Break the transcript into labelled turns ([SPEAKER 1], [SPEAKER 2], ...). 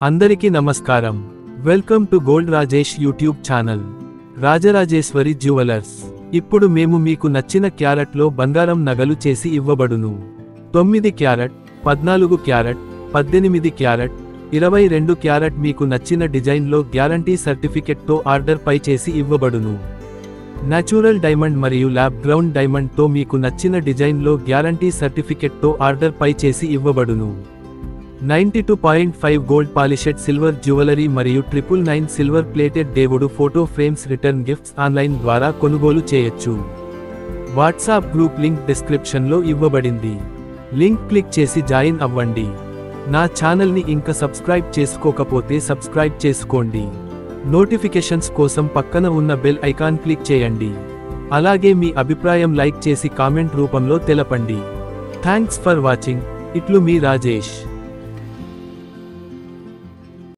[SPEAKER 1] అందరికీ నమస్కారం. Welcome to gold Rajesh YouTube channel. Rajarajeshwari jewellers. ఇప్పుడు మేము మీకు నచ్చిన క్యారెట్లో బంగారం నగలు చేసి ఇవ్వబడును. 9 క్యారెట్, 14 క్యారెట్, 18 క్యారెట్, 22 క్యారెట్ మీకు నచ్చిన డిజైన్లో గ్యారంటీ సర్టిఫికెట్తో ఆర్డర్ పై చేసి ఇవ్వబడును. న్యాచురల్ డైమండ్ మరియు ల్యాబ్ గ్రౌండ్ డైమండ్తో మీకు నచ్చిన డిజైన్లో గ్యారంటీ సర్టిఫికెట్తో ఆర్డర్ పై చేసి ఇవ్వబడును. 92.5 గోల్డ్ పాలిషెడ్ సిల్వర్ జ్యువెలరీ మరియు 999 సిల్వర్ ప్లేటెడ్ దేవుడు photo frames return gifts online ద్వారా కొనుగోలు చేయొచ్చు. వాట్సాప్ గ్రూప్ లింక్ డిస్క్రిప్షన్లో ఇవ్వబడింది. లింక్ క్లిక్ చేసి జాయిన్ అవ్వండి. నా ఛానల్ని ఇంకా సబ్స్క్రైబ్ చేసుకోకపోతే సబ్స్క్రైబ్ చేసుకోండి. నోటిఫికేషన్స్ కోసం పక్కన ఉన్న బెల్ ఐకాన్ క్లిక్ చేయండి. అలాగే మీ అభిప్రాయం లైక్ చేసి కామెంట్ రూపంలో తెలపండి. Thanks for watching. ఇట్లు మీ రాజేష్.